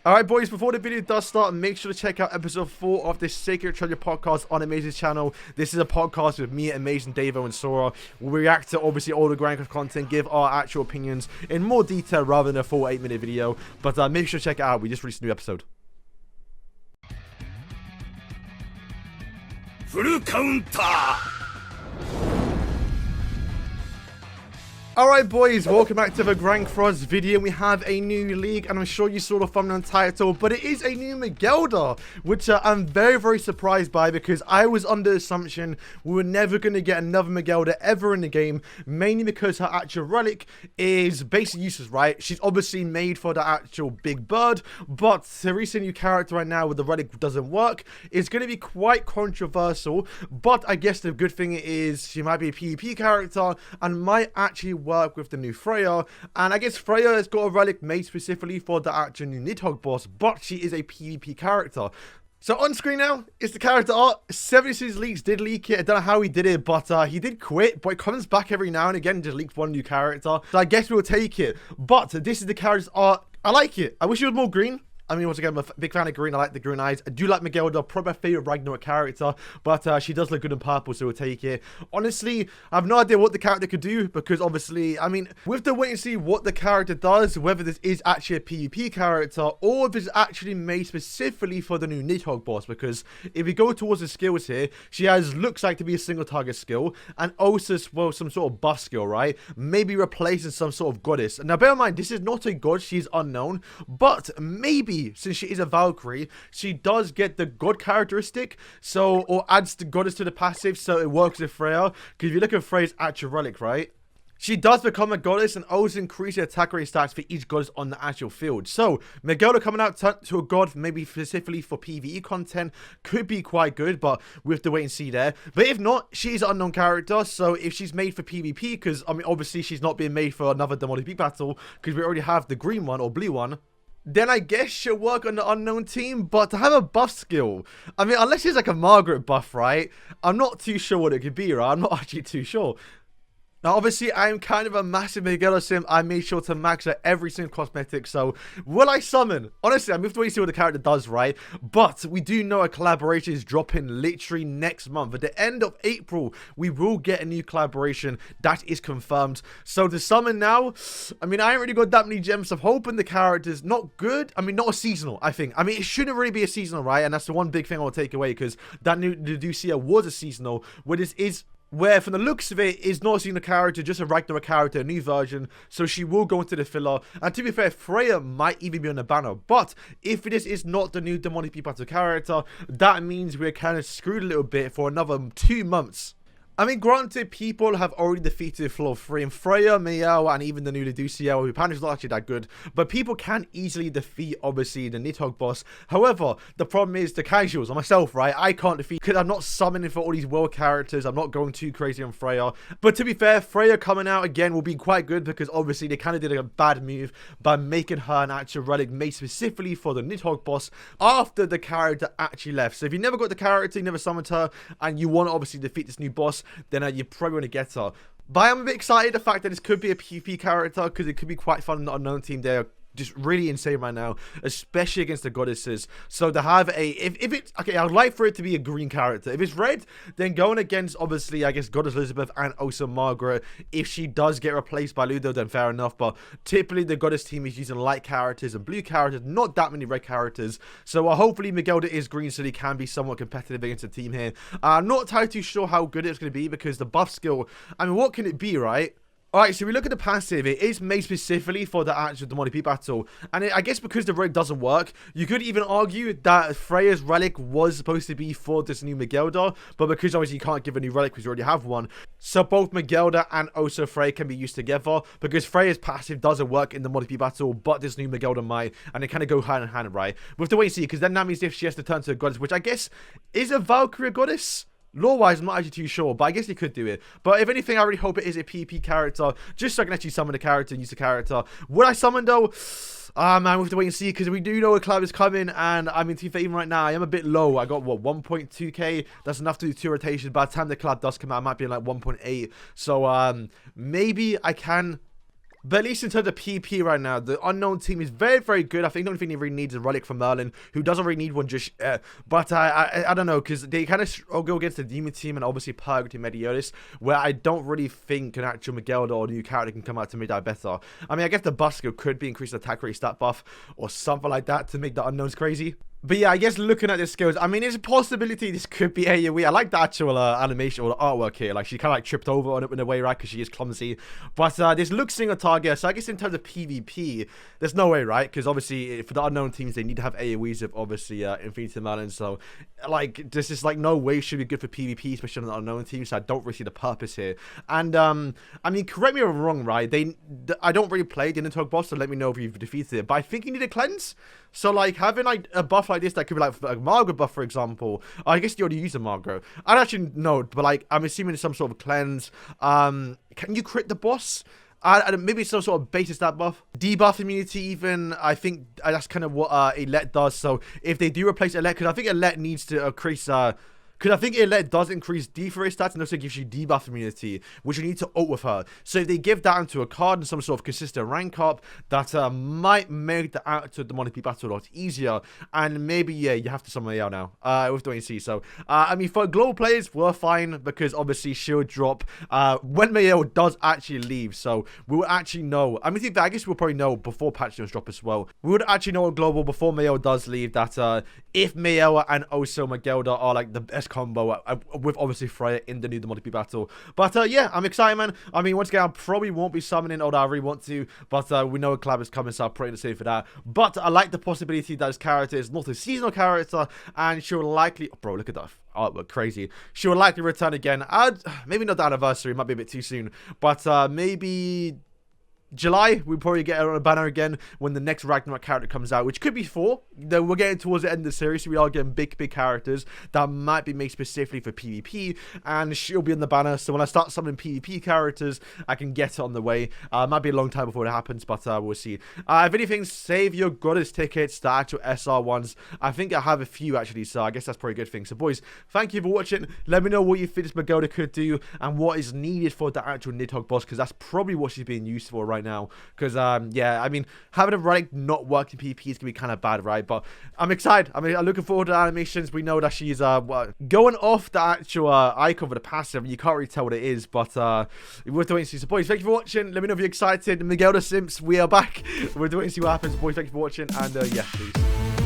Alright boys, before the video does start, make sure to check out episode 4 of this Sacred Treasure podcast on Amaze's channel. This is a podcast with me, Amaze, Davo, and Sora. We'll react to obviously all the Grindcraft content, give our actual opinions in more detail rather than a full 8-minute video. But make sure to check it out, we just released a new episode. Full counter! Alright boys, welcome back to the Grindcraft video. We have a new league and I'm sure you saw the thumbnail and title, but it is a new Megellda, which I'm very surprised by because I was under the assumption we were never going to get another Megellda ever in the game, mainly because her actual relic is basically useless, right? She's obviously made for the actual big bird, but the recent new character right now with the relic doesn't work. It's going to be quite controversial, but I guess the good thing is she might be a PvP character and might actually work with the new Freya. And I guess Freya has got a relic made specifically for the actual new Nidhogg boss, but she is a PvP character. So on screen now is the character art. 76 Leaks did leak it. I don't know how he did it, but he did quit, but it comes back every now and again and just leaks one new character. So I guess we'll take it. But this is the character's art. I like it. I wish it was more green. I mean, once again, I'm a big fan of green. I like the green eyes. I do like Megellda, probably my favorite Ragnarok character, but she does look good in purple, so we'll take it. Honestly, I have no idea what the character could do, because obviously, I mean, we have to wait and see what the character does, whether this is actually a PvP character, or if it's actually made specifically for the new Nidhogg boss, because if we go towards the skills here, she has, looks like to be a single target skill, and also, well, some sort of buff skill, right? Maybe replacing some sort of goddess. Now, bear in mind, this is not a god, she's unknown, but maybe since she is a Valkyrie, she does get the god characteristic, so, or adds the goddess to the passive, so it works with Freya. Because if you look at Freya's actual relic, right, she does become a goddess and also increase the attack rate stats for each goddess on the actual field. So, Megellda coming out to a god, maybe specifically for PvE content, could be quite good, but we have to wait and see there. But if not, she's an unknown character, so if she's made for PvP, because, I mean, obviously she's not being made for another Demonic Beat battle, because we already have the green one, or blue one, then I guess she'll work on the unknown team. But to have a buff skill, I mean, unless she's like a Margaret buff, right? I'm not too sure what it could be, right? I'm not actually too sure. Now, obviously, I'm kind of a massive Megellda sim. I made sure to max out every single cosmetic. So, will I summon? Honestly, I'm going to wait to see what the character does, right? But we do know a collaboration is dropping literally next month. At the end of April, we will get a new collaboration. That is confirmed. So, to summon now, I mean, I ain't really got that many gems. I'm hoping the character's not good. I mean, not a seasonal, I think. I mean, it shouldn't really be a seasonal, right? And that's the one big thing I'll take away, because that new Nidhogg was a seasonal, where this is, where from the looks of it is not a seasonal character, just a Ragnarok character, a new version, so she will go into the filler. And to be fair, Freya might even be on the banner, but if this is not the new Demonic Beat battle character, that means we're kind of screwed a little bit for another 2 months. I mean, granted, people have already defeated Floor 3 and Freya, Megellda, and even the new Nidhogg, who apparently is not actually that good. But people can easily defeat, obviously, the Nidhogg boss. However, the problem is the casuals, or myself, right? I can't defeat, because I'm not summoning for all these world characters. I'm not going too crazy on Freya. But to be fair, Freya coming out again will be quite good, because obviously they kind of did a bad move by making her an actual relic made specifically for the Nidhogg boss after the character actually left. So if you never got the character, you never summoned her, and you want to obviously defeat this new boss, then you're probably going to get her. But I'm a bit excited the fact that this could be a PvP character, because it could be quite fun in the unknown team. They're just really insane right now, especially against the goddesses. So to have a, if it's, okay, I'd like for it to be a green character. If it's red, then going against, obviously, I guess, Goddess Elizabeth and also Margaret, if she does get replaced by Ludo, then fair enough. But typically, the goddess team is using light characters and blue characters, not that many red characters. So hopefully, Megellda is green, so he can be somewhat competitive against the team here. I'm not entirely too sure how good it's going to be, because the buff skill, I mean, what can it be, right? Alright, so we look at the passive. It is made specifically for the actual Demonic Beat battle. And I guess because the relic doesn't work, you could even argue that Freya's relic was supposed to be for this new Megellda. But because obviously you can't give a new relic because you already have one. So both Megellda and also Freya can be used together. Because Freya's passive doesn't work in the Demonic Beat battle, but this new Megellda might. And they kind of go hand in hand, right? We have to wait and see, because then that means if she has to turn to a goddess, which I guess is a Valkyrie goddess? Lore-wise, I'm not actually too sure, but I guess he could do it. But if anything, I really hope it is a PvP character, just so I can actually summon the character and use the character. Would I summon, though? Man, we have to wait and see, because we do know a collab is coming, and I mean, to be fair, even right now, I am a bit low. I got, what, 1.2k? That's enough to do 2 rotations. By the time the collab does come out, I might be in, like, 1.8. So, maybe I can But at least in terms of PP right now, the unknown team is very, very good. I think the only thing he really needs is a relic from Merlin, who doesn't really need one just yet. But I don't know, because they kind of go against the demon team and obviously Purge to Meliodas, where I don't really think an actual Megellda or new character can come out to make that better. I mean, I guess the buff skill could be increased attack rate stat buff or something like that to make the unknowns crazy. But yeah, I guess looking at the skills, I mean, there's a possibility this could be AoE. I like the actual animation or the artwork here. Like, she kind of like tripped over on it in a way, right? Because she is clumsy. But this looks single target. So I guess in terms of PvP, there's no way, right? Because obviously, for the unknown teams, they need to have AoEs of obviously Infinity Merlin. So, like, this is like no way should be good for PvP, especially on the unknown team. So I don't really see the purpose here. And, I mean, correct me if I'm wrong, right? I don't really play the Nidhogg boss, so let me know if you've defeated it. But I think you need a cleanse. So, like, having, like, a buff like this that could be, like, a Margot buff, for example. I guess you already use a Margot. I don't actually know, but, like, I'm assuming it's some sort of cleanse. Can you crit the boss? Maybe some sort of base stat buff. Debuff immunity even. I think that's kind of what Elette does. So, if they do replace Elette, because I think Elette needs to increase... Because I think Elette does increase defray stats and also gives you debuff immunity, which you need to ult with her. So if they give that into a card and some sort of consistent rank up, that might make the out to the demonic battle a lot easier. And maybe, yeah, you have to summon AL now with the AC. So, I mean, for global players, we're fine because obviously she'll drop when Mael does actually leave. So we will actually know. I mean, I guess we'll probably know before patch notes drop as well. We would actually know on global before Mael does leave that if Mael and also Megellda are like the best combo with obviously Freya in the new demonic battle. But yeah, I'm excited, man. I mean, once again, I probably won't be summoning, although I really want to, but we know a collab is coming, so I'm praying to save for that. But I like the possibility that this character is not a seasonal character, and she'll likely... Oh, bro, look at that artwork, crazy. She will likely return again. Maybe not the anniversary, might be a bit too soon, but maybe... July, we'll probably get her on a banner again when the next Ragnarok character comes out, which could be 4. Then we're getting towards the end of the series, so we are getting big characters that might be made specifically for PvP, and she'll be on the banner. So when I start summoning PvP characters, I can get it on the way. Might be a long time before it happens, but we'll see. If anything, save your goddess tickets, the actual SR ones. I think I have a few actually, so I guess that's probably a good thing. So boys, thank you for watching. Let me know what you think this Megellda could do and what is needed for the actual Nidhogg boss, because that's probably what she's being used for right now. Because yeah, I mean, having a relic not work in PvP is gonna be kind of bad, right? But I'm excited. I mean, I'm looking forward to the animations. We know that she's going off the actual icon for the passive. You can't really tell what it is, but we're doing see. So boys, thank you for watching. Let me know if you're excited. Megellda Simps, we are back. We're doing see what happens, boys. Thank you for watching, and yeah, peace.